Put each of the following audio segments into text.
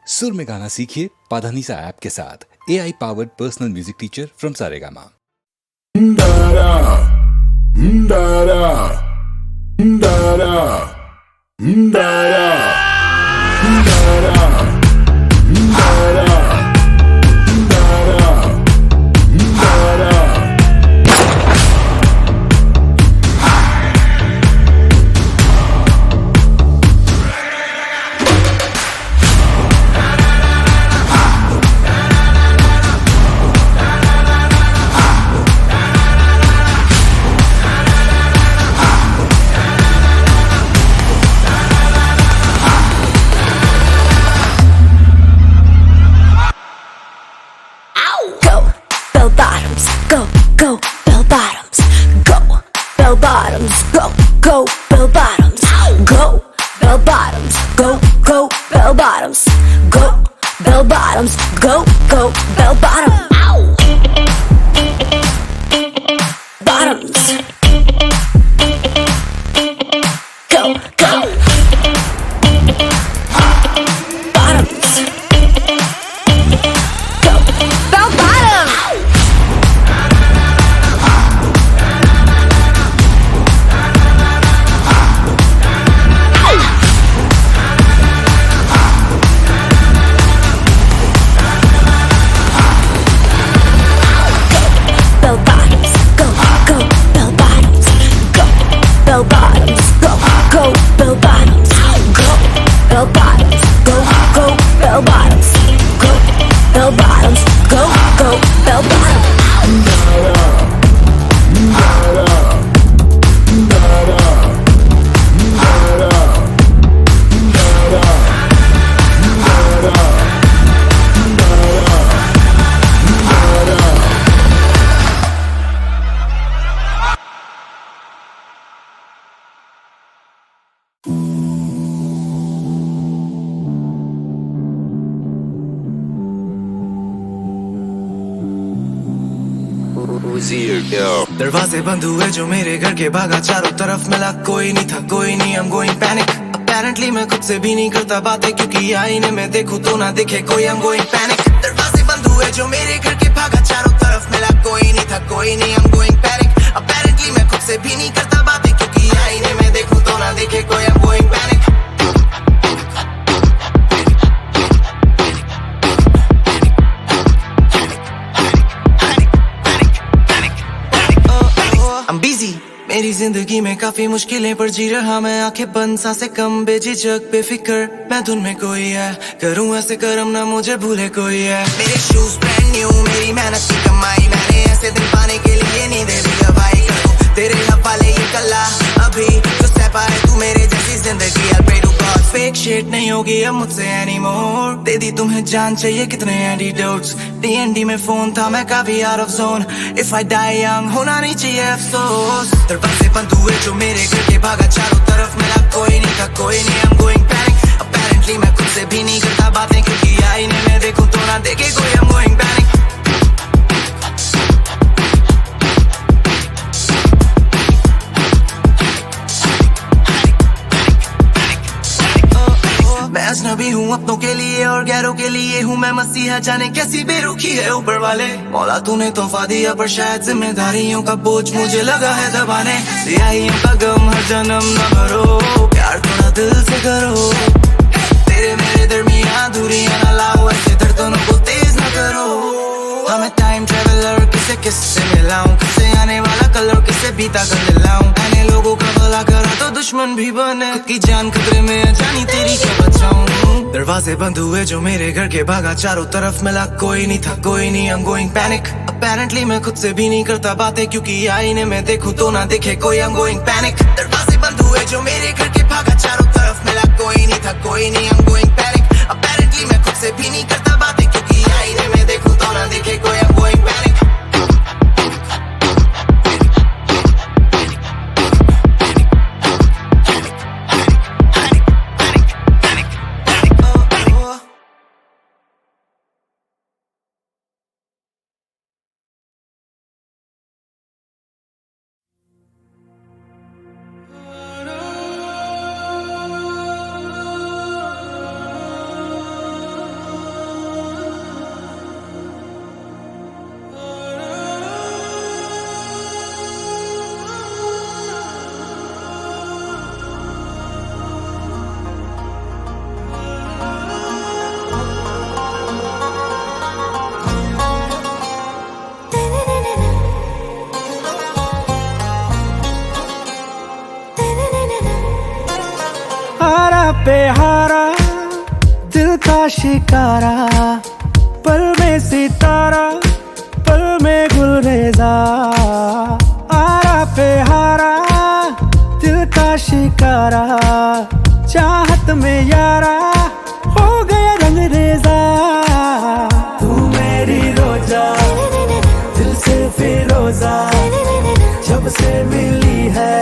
सुर में गाना सीखिए पाधानीसा ऐप के साथ। AI powered personal music teacher from Saregama. Go, bell bottoms, go, bell bottoms, go, bell bottoms, go, bell bottoms, go, bell bottoms, go, bell bottoms, go, bell bottom, bottoms, go, bottoms, go, bell bottom. Bell bottoms, go, bell bottoms, go, bell bottoms, go, bell bottoms, go, bell bottoms, go, bell bottoms, go, bell bottoms, go, bell bottom. दरवाजे बंद हुए जो मेरे घर के, भागा चारों तरफ मिला कोई नहीं था, कोई नहीं। I'm going panic. Apparently मैं खुद से भी नहीं करता बातें, क्योंकि आईने में देखूं तो ना दिखे कोई। I'm going panic. दरवाजे बंद हुए जो मेरे घर के, भागा चारों तरफ मिला कोई नहीं था, कोई नहीं। I'm going panic. Apparently मैं खुद से भी नहीं करता बातें, क्योंकि आईने में देखूं तो ना दिखे कोई। I'm going panic. I'm busy. मेरी जिंदगी में काफी मुश्किलें पर जी रहा मैं, आंखें बंद सांसें कम, बेझिझक बेफिक्र मैं धुन में कोई है। करूं ऐसे कर्म ना मुझे भूले कोई है। मेरे शूज ब्रांड न्यू, मेरी मेहनत की कमाई, मैंने ऐसे दिन पाने के लिए नींद भी गवाई। तेरे हवाले ये कला अभी जो सह पाए तू मेरे जैसी जिंदगी। I'll pray to God. फेक शेट नहीं होगी अब मुझसे एनीमोर। दे दी तुम्हें जान, चाहिए कितने एंटीडोट्स। D&D में फोन था मैं काफी out of zone. If I die young होना नहीं चाहिए अफसोस। दरवाजे बंद हुए जो मेरे घर के, भागा चारों तरफ मिला कोई नहीं था, कोई नहीं। I'm going panic. Apparently मैं खुद से भी नहीं करता बातें, क्योंकि आईने में देखूं तो ना देखे कोई। I'm going panic. मैं अजनबी हूँ अपनों के लिए और गैरों के लिए हूँ मैं मसीहा, जाने कैसी बेरुखी है ऊपर वाले। मौला तूने तोहफा दिया पर शायद जिम्मेदारियों का बोझ मुझे लगा है दबाने। सियाहियों का गम हर जन्म न भरो, प्यार थोड़ा दिल से करो। तेरे मेरे दरमियान दूरियां न लाओ, ऐसे धड़कनों को तेज न करो। हमें टाइम ट्रेवलर किसे किससे मिलाऊं, किसे आने वाला कलर किसे बीता कर दिलाऊं। आने लोगों का भला करा तो दुश्मन भी बने, की जान खतरे में जानी तेरी क्या बचाऊं। दरवाजे बंद हुए जो मेरे घर के, भागा चारों तरफ मिला कोई नहीं था, कोई नहीं। I'm going panic. Apparently मैं खुद से भी नहीं करता बातें, क्योंकि आईने में देखूं तो ना दिखे कोई। I'm going panic. दरवाजे बंद हुए जो मेरे घर के, भागा चारों तरफ मिला कोई नहीं था, कोई नहीं। I'm going panic. Apparently मैं खुद से भी नहीं करता बातें, क्योंकि आईने में देखूं तो ना दिखे कोई। I'm going panic. दिल का शिकारा, पल में सितारा, पल में गुलरेजा, आरा पे हारा, दिल का शिकारा, चाहत में यारा, हो गया रंग रेजा। तू मेरी रोजा, दिल से फिरोजा, जब से मिली है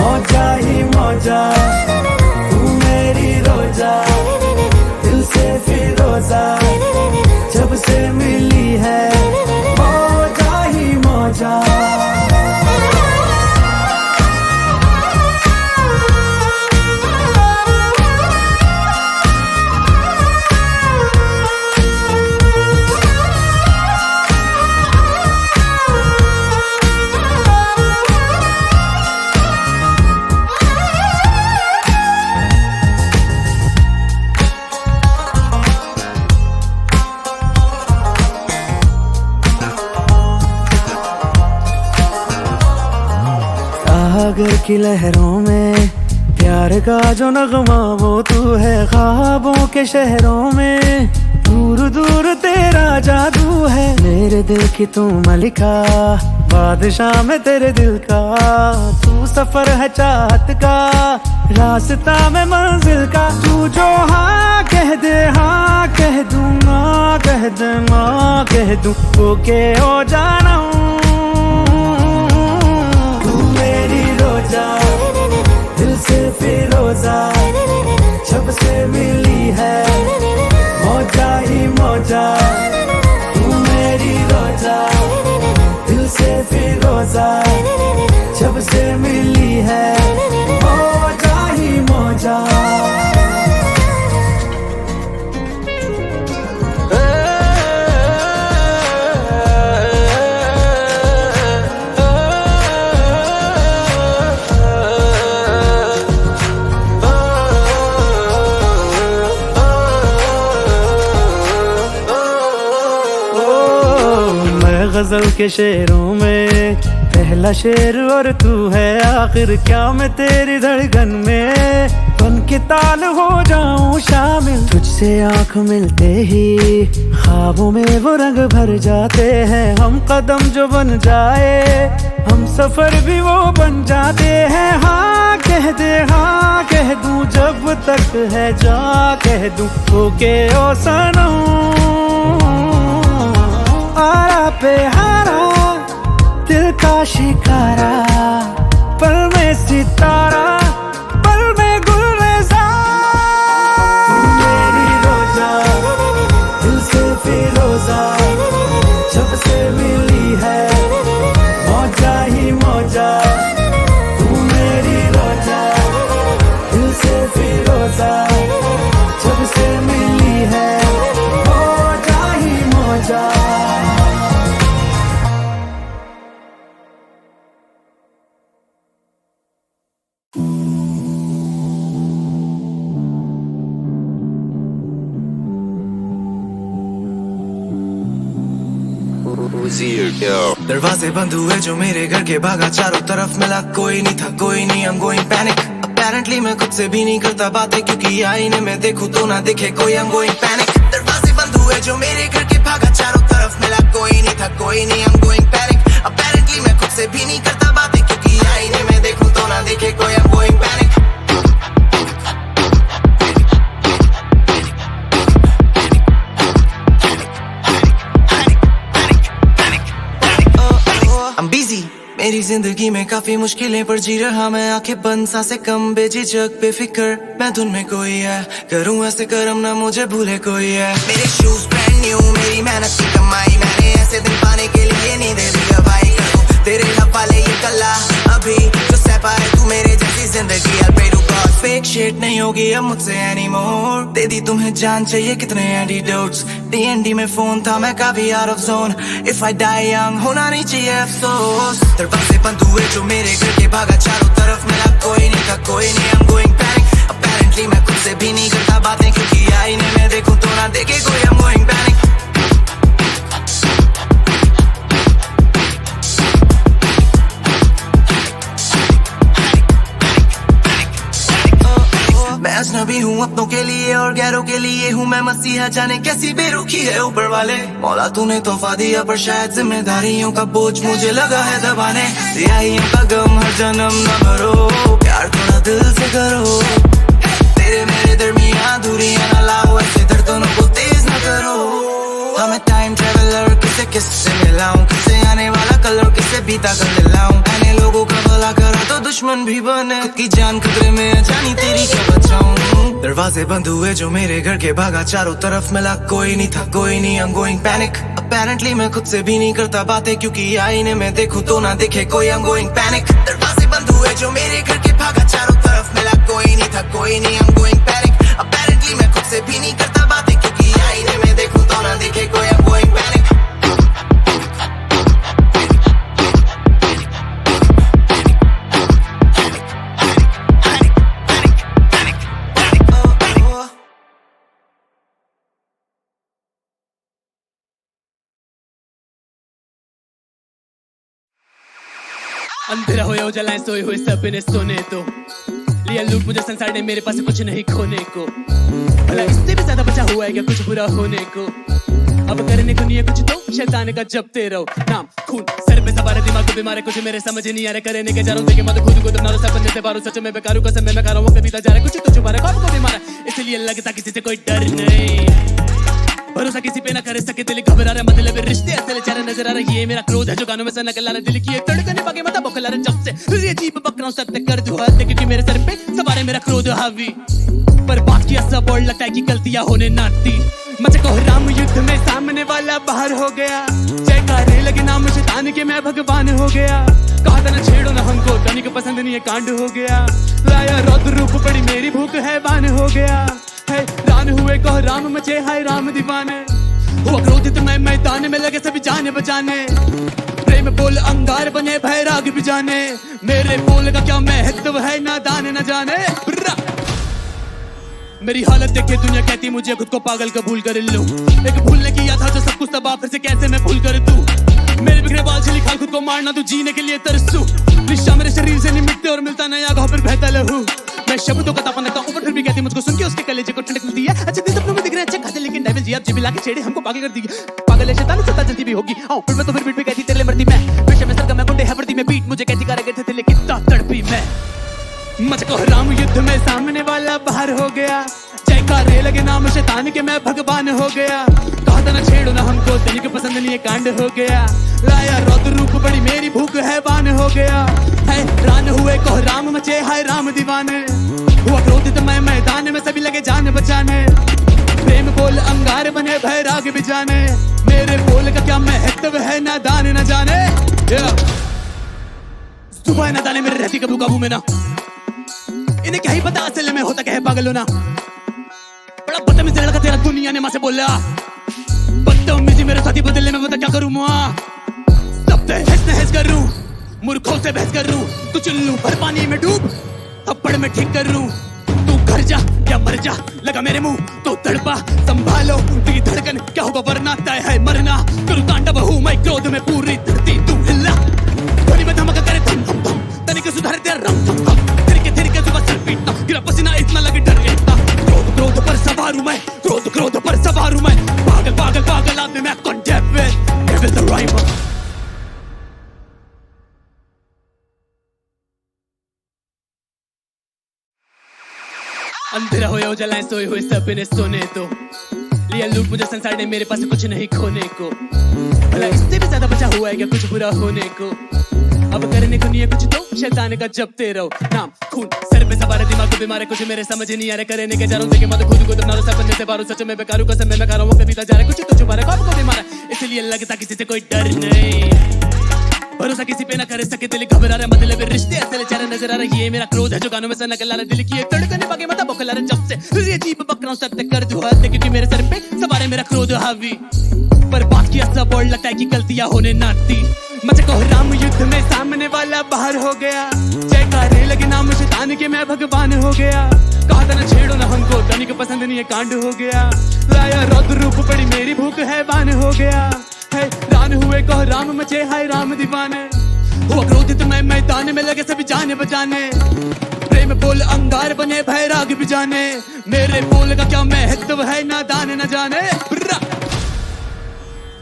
मौजा ही मौजा। तू मेरी रोजा, दिल से फिरोजा, जब से मिली है मौजा ही मौजा। सागर की लहरों में प्यार का जो नगमा वो तू है। ख्वाबों के शहरों में दूर दूर तेरा जादू है। मेरे दिल की तू मलिका, बादशाह में तेरे दिल का। तू सफर है चाहत का, रास्ता में मंजिल का। तू जो हाँ कह दे हाँ कह दूँ, ना कह दे ना कह दूँ, ओके हो जाना। दिल से फिरोजा, जब से मिली है मौजा ही मौजा। तू मेरी रोजा, दिल से फिरोजा, जब से मिली है मौजा ही मौजा। गजल के शेरों में पहला शेर और तू है आखिर। क्या मैं तेरी धड़कन में बन के ताल हो जाऊं शामिल। तुझसे आंख मिलते ही ख्वाबों में वो रंग भर जाते हैं। हम कदम जो बन जाए, हम सफर भी वो बन जाते हैं। हाँ कह दे हाँ कह दूं, जब तक है जा कह दूं, ओके ओ सनम। आरा पे हारा, दिल का शिकारा, पल में सितारा, पल में गुलरेजा। तू मेरी रोजा, दिल से फिरोजा, जब से मिली है मौजा ही मौजा। तू मेरी रोजा, दिल से फिरोजा, जब से मिली है मौजा ही मौजा। दरवाजे बंद हुए जो मेरे घर के, भागा चारों तरफ मिला कोई नहीं था कोई नहीं। I'm going panic, apparently मैं खुद से भी नहीं करता बातें, क्योंकि आईने में देखूं तो ना दिखे कोई। I'm going panic, दरवाजे बंद हुए जो मेरे घर के, भागा चारों तरफ मिला कोई नहीं था कोई नहीं। I'm going panic, apparently मैं खुद से भी नहीं करता बातें, क्योंकि आईने में देखूं तो ना दिखे कोई। I'm going panic। I'm busy, मेरी जिंदगी में काफी मुश्किलें पर जी रहा मैं। आंखें बंद सांसें कम, बेझिझक बेफिक्र मैं धुन में कोई है। करूँ ऐसे करम ना मुझे भूले कोई है। मेरे शूज ब्रांड न्यू, मेरी मेहनत की कमाई। मैंने ऐसे दिन पाने के लिए नहीं दे दिया भाई। करूँ तेरे हवाले ये कला अभी जो सह पाए तू मेरे जैसी जिंदगी। I'll pray to God, फेक शेट नहीं होगी अब मुझसे एनीमोर। दे दी तुम्हें जान, चाहिए कितने एंटीडोट्स। DND में फोन था मैं काफी out of zone. If I die young होना नहीं चाहिए अफसोस। दरवाजे बंद हुए जो मेरे घर के, भागा चारों तरफ मिला कोई नहीं था कोई नहीं। I'm going panic, apparently मैं खुद से भी नहीं करता बातें, क्योंकि आईने में देखूं तो ना देखे कोई। I'm going panic। मैं अजनबी हूँ अपनों के लिए और गैरों के लिए लिए हूँ मैं मसीहा, जाने कैसी बेरुखी है ऊपर वाले। मौला तूने तोहफा दिया पर शायद जिम्मेदारियों का बोझ मुझे लगा है दबाने। सियाहियों का गम हर जन्म न भरो, प्यार थोड़ा दिल से करो। तेरे मेरे दरमियां दूरियां न लाओ, ऐसे दर्दों को तेज न करो। हमें टाइम ट्रेवलर किसे किससे मिलाऊं, किसे आने वाला कल और किसे बीता कल दिलाऊं। आने लोगों का भला करा तो दुश्मन भी बने, खुद की जान खतरे में जानी तेरी क्या बचाऊं। दरवाजे बंद हुए जो मेरे घर के, भागा चारों तरफ मिला कोई नहीं था, कोई नहीं। I'm going panic, apparently मैं खुद से भी नहीं करता बातें, क्योंकि आईने में देखूं तो ना दिखे कोई। I'm going panic, दरवाजे बंद हुए जो मेरे घर के, भागा चारों तरफ मिला कोई नहीं था, कोई नहीं। I'm going panic, apparently मैं खुद से भी नहीं करता बातें, क्योंकि आईने में देखूं तो ना दिखे कोई। I'm going panic। अंधेरा होया उजाला सोए हुए सपने सोने तो लिया लूट मुझे संसार ने, मेरे पास कुछ नहीं खोने को। भला इससे भी ज्यादा बचा हुआ है क्या कुछ बुरा होने को। अब करने को नहीं है कुछ तो शैतान का जपते रहो। नाम खून सर पे सवार, दिमाग को बीमार है, कुछ मेरे समझ नहीं आ रहा। करने के जा रहा हूं देखे मत खुद को दबना, सपने से बारू सच में बेकार हूं, कसम मैं खा रहा हूं, कभी जा रहा है कुछ तो छुपा रहा है, कब को बीमार है, इसलिए लगता किसी से कोई डर नहीं। भरोसा किसी पे ना करे सके, दिल घबरा रहा, मतलब रिश्ते असल चेहरा नजर आ रहा। ये मेरा क्रोध है जो गानों में से नकल आ रहा, दिल की एक धड़कन बाकी मत बखला रहा। जब से ये जीप पकड़ा हूं सत्य कर दो हाथ, क्योंकि मेरे सर पे सवार है मेरा क्रोध हावी। पर बाकी सब और लगता है कि गलतियां होने ना दी। मचे को राम युद्ध में सामने वाला बाहर हो गया, जयकारे लगे नाम शैतान के, मैं भगवान हो गया। कहा था ना छेड़ो ना हमको, तनिक पसंद नहीं है कांड हो गया। लाया रौद्र रूप बड़ी मेरी भूख है बान हो गया है। रान हुए कहो राम मचे हाय राम दीवाने, हुआ क्रोधित मैं मैदान में लगे सभी जाने बचाने। प्रेम बोल अंगार बने भैराग भी जाने, मेरे बोल का क्या महत्व है नादान न जाने। मेरी हालत देखे दुनिया कहती मुझे खुद को पागल कबूल कर लो। एक भूलने किया था जो सब कुछ तबाह, फिर से कैसे मैं भूल कर दूं। मेरे बिखरे बाल छली खाल खुद को मारना, तू जीने के लिए तरसू। रिश्ता मेरे शरीर से नहीं मिटते और मिलता नया घाव, फिर बहता लहू। मैं शब्दों का तापन लगता हूं, फिर भी कहती मुझको सुन के उसके कलेजे को ठंडक मिलती है। अच्छे दिन सपनों में दिख रहे अच्छे खाते, लेकिन डेविल जी आप जिबी लाके छेड़े हमको पागल कर दी। पागल है शैतान सत्ता जल्दी भी होगी। आओ फिर मैं तो फिर बीट पे कहती तेरे मर्दी मैं, पेशे में सरगम मैं गुंडे है वर्दी में, बीट मुझे कहती कारागर थे लेकिन तड़पी मैं। मुझको राम युद्ध में सामने वाला बाहर हो गया, जयकारे लगे नाम शैतान के, मैं भगवान हो गया। कहा था ना छेड़ो ना हमको, तनिक पसंद नहीं है कांड हो गया। लाया रौद्र रूप बड़ी मेरी भूख है बान हो गया है। रान हुए कहो राम मचे हाय राम दीवाने, हुआ क्रोधित मैं मैदान में सभी लगे जान बचाने। प्रेम बोल अंगार बने भैराग भी जाने, मेरे बोल का क्या महत्व है नादान न जाने। सुबह न दाने मेरे रहती कबू काबू में ना, इन्हें क्या ही पता असल में होता क्या है पागल होना। बड़ा बदतमीज लड़का तेरा दुनिया ने मां से बोला, बदतमीजी मेरे साथी बदलने में बता क्या करूं मां। सब तहस करूं, मूर्खों से बहस करूं, तू चुल्लू भर पानी में डूब, थप्पड़ में ठीक करूं। तू घर जा या मर जा, लगा मेरे मुंह तो तड़पा, संभालो तेरी धड़कन क्या होगा वरना तय है मरना। करूं तांडव हूं मैं क्रोध में पूरी धरती तू हिला, ध्वनि में धमका करे धम धम धम, तनिक सुधार तेरा रम धम धम। थिरके सुबह सर पीटना, गिरा पसीना इतना लगे डर इतना। क्रोध पर सवार हूं मैं, क्रोध पर सवार हूं मैं। पागल आदमी मैं contact with devil the Rymer. अंधेरा होया उजाला सोए हुए सपने सोने तो लिया लूट मुझे संसार ने, मेरे पास कुछ नहीं खोने को। भला इससे भी ज्यादा बचा हुआ है क्या कुछ बुरा होने को। अब करने को नहीं है कुछ तो शैतान का जपते रहो। नाम खून सर पे सवार, दिमाग को बीमार है, कुछ मेरे समझ नहीं आ रहा। करने के जा रहा हूं देखे मत खुद को दबना, सपने से बारू सच में बेकार हूं, कसम मैं खा रहा हूं, कभी जा रहा है कुछ तो छुपा रहा है, कब को बीमार है, इसलिए लगता किसी से कोई डर नहीं। भरोसा किसी पे ना करे सके, दिल घबरा रहा, मतलब रिश्ते असल चेहरा नजर आ रहा। ये मेरा क्रोध है जो गानों में से नकल आ रहा, दिल की एक धड़कन बाकी मत बखला रहा। जब से ये जीप पकड़ा हूं सत्य कर दो हाथ, क्योंकि मेरे सर पे सवार है मेरा क्रोध हावी। पर बाकी सब और लगता है कि गलतियां होने ना दी। मचे को राम युद्ध में सामने वाला बाहर हो गया, जयकारे लगे नाम शैतान के, मैं भगवान हो गया। कहा था ना छेड़ो ना हमको, तनिक पसंद नहीं है कांड हो गया। लाया रौद्र रूप बड़ी मेरी भूख है बान हो गया है। रान हुए कहो राम मचे हाय राम दीवाने, हुआ क्रोधित मैं मैदान में लगे सभी जाने बचाने। प्रेम बोल अंगार बने भैराग भी जाने, मेरे बोल का क्या महत्व है नादान न जाने।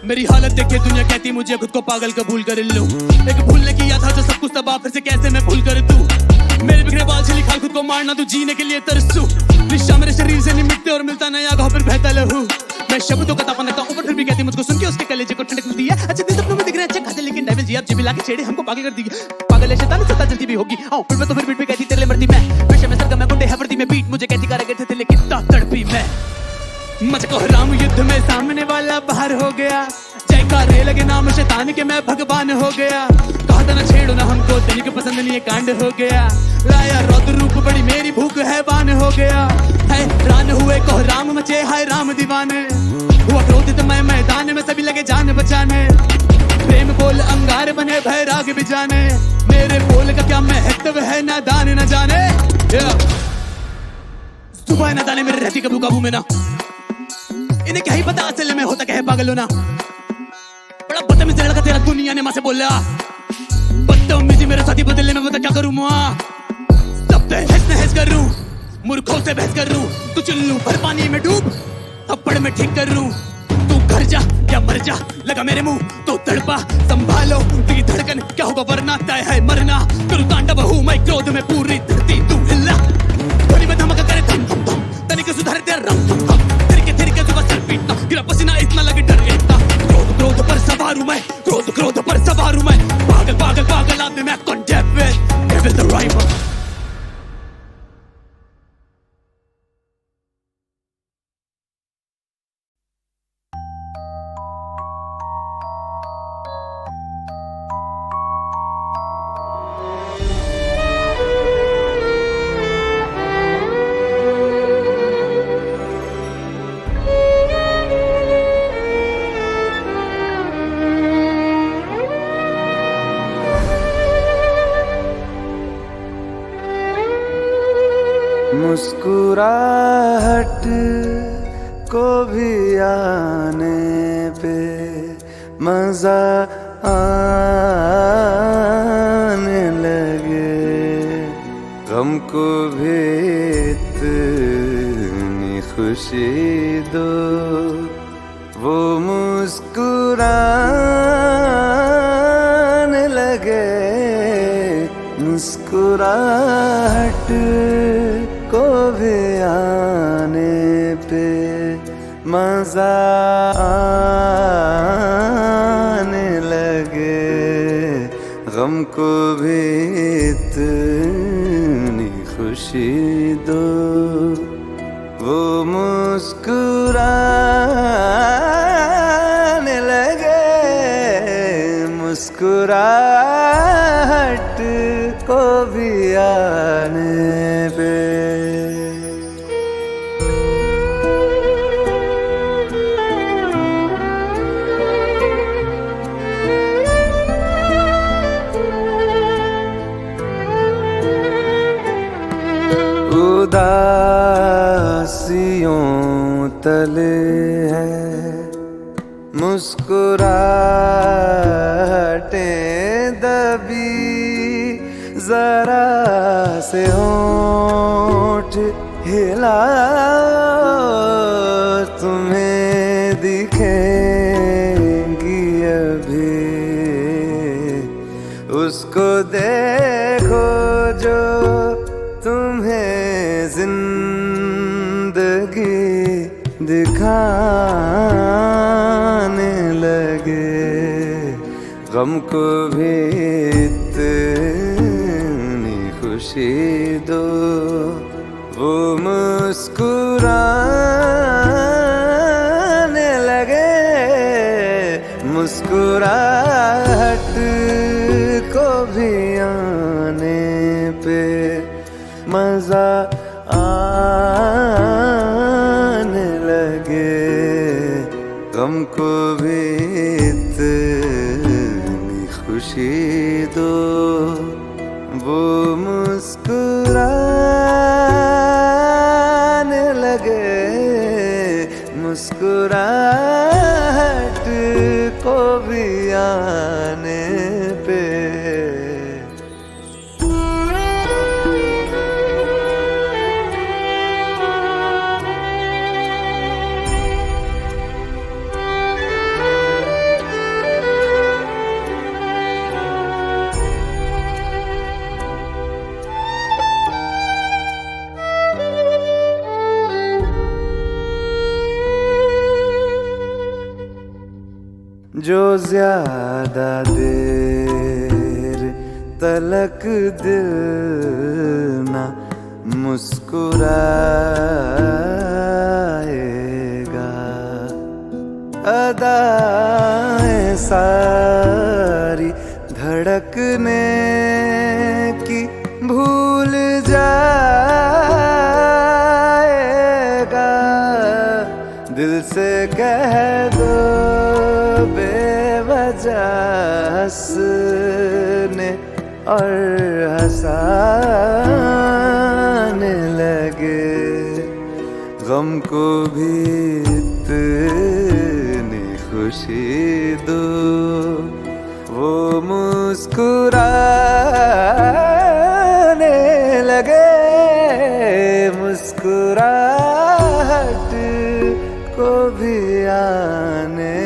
मेरी हालत देखे दुनिया कहती मुझे खुद को पागल कबूल कर लो, एक भूलने की याद था जो सब कुछ तबाह फिर से कैसे मैं भूल कर दूं। मेरे बिखरे बाल से लिखा खुद को मारना तू जीने के लिए तरसू, रिश्ता मेरे शरीर से नहीं मिटते और मिलता नया घाव फिर बहता लहू। मैं शब्दों का तापन रखता हूं पर फिर भी कहती मुझको सुन के उसके कलेजे को ठंडक मिलती है। अच्छे दिन सपनों में दिख रहे अच्छे खासे लेकिन डेविल जी अब जीबी लाके छेड़े हमको पागल कर दी। पागल है शैतान सत्ता जलती भी होगी आओ फिर मैं तो फिर बीट पे कहती तेरे लिए मरती मैं, पेशे में सरगम मैं गुंडे है वर्दी में बीट मुझे कहती कारागर थे लेकिन तड़पी मैं। मुझको राम युद्ध में सामने वाला बाहर हो गया, जयकारे लगे नाम शैतान के मैं भगवान हो गया। कहा था ना छेड़ो ना हमको तेरी को पसंद नहीं है कांड हो गया, लाया रौद्र रूप बड़ी मेरी भूख है बान हो गया। है रान हुए को राम मचे हाय राम दीवाने, हुआ क्रोधित मैं मैदान में सभी लगे जान बचाने। प्रेम बोल अंगार बने भैराग भी जाने, मेरे बोल का क्या महत्व है नादान न जाने। सुबह न जाने मेरे रहती कबू काबू में ना, इन्हें क्या ही पता असल में होता क्या है पागल होना। बड़ा बदतमीज लड़का तेरा दुनिया ने मां से बोला, बदतमीजी मेरे साथी बदलने में बता क्या करूं मुआ। सब पे हैस करूं, मूर्खों से बहस करूं, तू चुल्लू भर पानी में डूब थप्पड़ में ठीक करूं। तू घर जा या मर जा लगा मेरे मुंह तो तड़पा, संभालो तेरी धड़कन क्या होगा वरना तय है मरना। करूं तांडव हूं मैं क्रोध में पूरी धरती तू हिला, ध्वनि में धमाका करे धम धम धम, तनिक सुधार तेरा रम धम धम, थिरके सुबह सर पीटना गिरा पसीना इतना लगे डर इतना। क्रोध पर सवार हूं मैं, क्रोध पर सवार हूं मैं, पागल पागल पागल आदमी मैं कौन डेविल द राइमर। मुस्कुराहट को भी आने पे मजा आने लगे, गम को भी इतनी खुशी दो वो मुस्कुराने लगे। मुस्कुराहट को भी आने पे मजा आने लगे, गम को भी इतनी खुशी दो वो मुस्कुराने लगे। मुस्कुराहट को भी आने पे उदासियों तले है मुस्कुराहटें दबी, जरा से होंठ हिलाओ तुम्हें दिखेंगी अभी, उसको देखो जो तुम्हें जिंदगी दिखाने लगे, गम को भी इतनी खुशी दो वो मुस्कुराने लगे। मुस्कुराहट को भी आने पे मजा आने लगे, गम को भी इतनी खुशी दो वो मुस्कुराने लगे। मुस्कुराहट को भी आने पे जो ज्यादा देर तलक दिल ना मुस्कुराएगा, अदाएं सारी धड़कने की भूल जाएगा। दिल से कह दो बेवजह हंसने और हंसाने लगे, गम को भी इतनी खुशी दो वो मुस्कुराने लगे। मुस्कुराहट को भी आने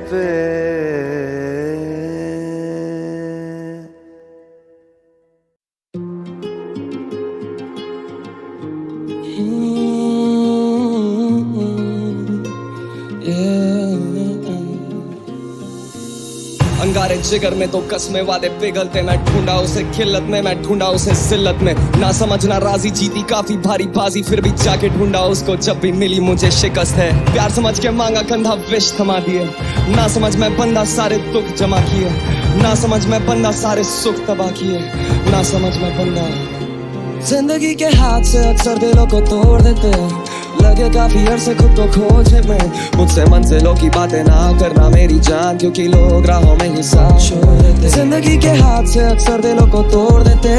पे अंगारे जिगर में तो कसमे वादे पिघलते, मैं ढूंढा उसे खिल्लत में, मैं ढूंढा उसे जिल्लत में। ना समझना राजी जीती काफी भारी बाजी, फिर भी जाके ढूंढा उसको जब भी मिली मुझे शिकस्त है। प्यार समझ के मांगा कंधा विष थमा दिए, ना समझ मैं बंदा सारे दुख जमा किए, ना समझ मैं बंदा सारे सुख तबाह किए, ना समझ मैं बंदा। जिंदगी के हाथ से अक्सर दिलों को तोड़ देते, लगे काफी अरसे खुद को खोजने में। मुझसे मंजिलों की बातें ना करना मेरी जान, क्योंकि लोग राहों में ही साथ छोड़ देते। जिंदगी के हाथ से अक्सर दिलों को तोड़ देते,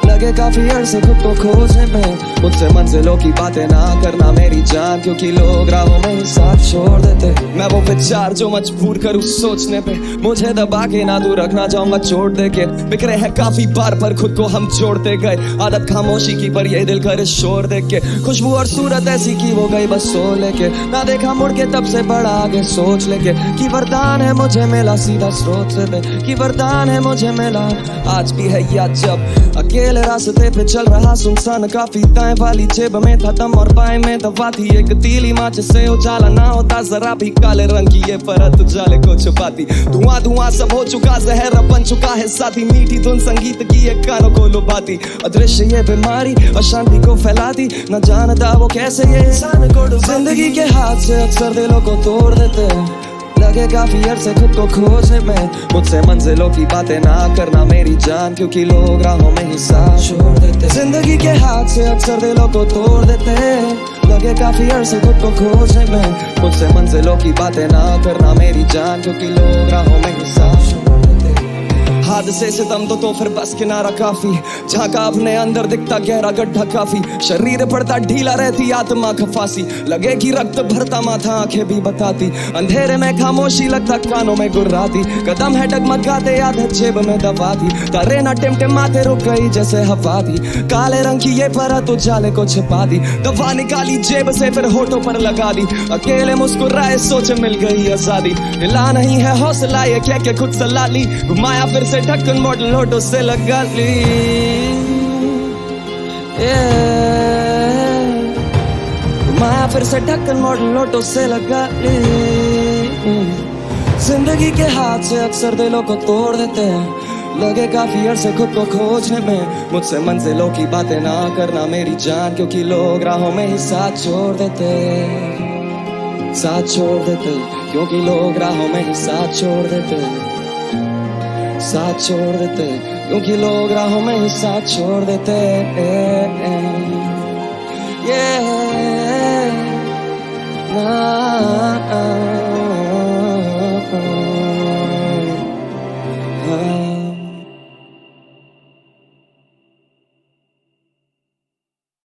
लगे काफी अरसे खुद को खोजने में। मुझसे मंजिलों की बातें ना करना मेरी जान, क्योंकि लोग राहों में ही साथ छोड़ देते। मैं वो विचार जो मजबूर करूँ सोचने पे, मुझे दबा के ना दूर रखना चाहूंगा चोट दे के। बिखरे हैं काफी बार पर खुद को हम जोड़ते गए, आदत खामोशी की पर ये दिल करे शोर देख के। खुशबू और सूरत ऐसी की वो गई बस सो लेके, ना देखा मुड़ के तब से बड़ा आगे सोच लेके। कि वरदान है मुझे मिला सीधा स्रोत से दे, कि वरदान है मुझे मिला आज भी है याद जब अकेले रास्ते पे चल रहा सुनसान काफी। दाएं वाली जेब में था दम और बाएं में दवा थी एक तीली माच से उजाला ना होता जरा भी, काले रंग की ये परत उजाले को छुपाती। धुआं धुआं सब हो चुका जहर बन चुका है साथी, मीठी धुन संगीत की ये कानों को लुभाती। अदृश्य ये बीमारी अशांति को फैलाती, न जानता वो कैसे ये इंसान को डुबाती। जिंदगी के हाथ से अक्सर दिलों को तोड़ देते, लगे काफी अरसे खुद को खोजने में। मुझसे मंजिलों की बातें ना करना मेरी जान, क्योंकि लोग राहों में ही साथ छोड़ देते। जिंदगी के हाथ से अक्सर दिलों को तोड़ देते, लगे काफी अरसे खुद को खोजने में। मुझसे मंजिलों की बातें ना करना मेरी जान, क्योंकि लोग राहों में ही साथ छोड़ देते। हादसे से दम तो फिर बस किनारा काफी, झांका अपने अंदर दिखता गहरा गड्ढा काफी। शरीर पड़ता ढीला रहती आत्मा खफासी, लगे कि रक्त भरता माथा आंखें भी बताती। अंधेरे में खामोशी लगता कानों में गुर्राती, कदम है डगमगाते आदत जेब में दबाती। तारे ना टिमटिमाते रुक गई जैसे हवा थी, काले रंग की ये परत उजाले को छिपा दी। दवा निकाली जेब से फिर होठों पर लगा दी, अकेले मुस्कुराए सोच मिल गई आजादी। हिला नहीं है हौसला ये कह के खुद सला ली, घुमाया फिर से ढक्कन मॉडल होठों से लगा ली। घुमाया फिर से ढक्कन मॉडल होठों से लगा ली। जिंदगी के हाथ से अक्सर दिलों को तोड़ देते हैं, लगे काफी अरसे खुद को खोजने में। मुझसे मंजिलों की बातें ना करना मेरी जान, क्योंकि लोग राहों में ही साथ छोड़ देते, साथ छोड़ देते। क्योंकि लोग राहों में ही साथ छोड़ देते, साथ छोड़ देते। क्योंकि लोग राहों में ही साथ छोड़ देते। Yeah.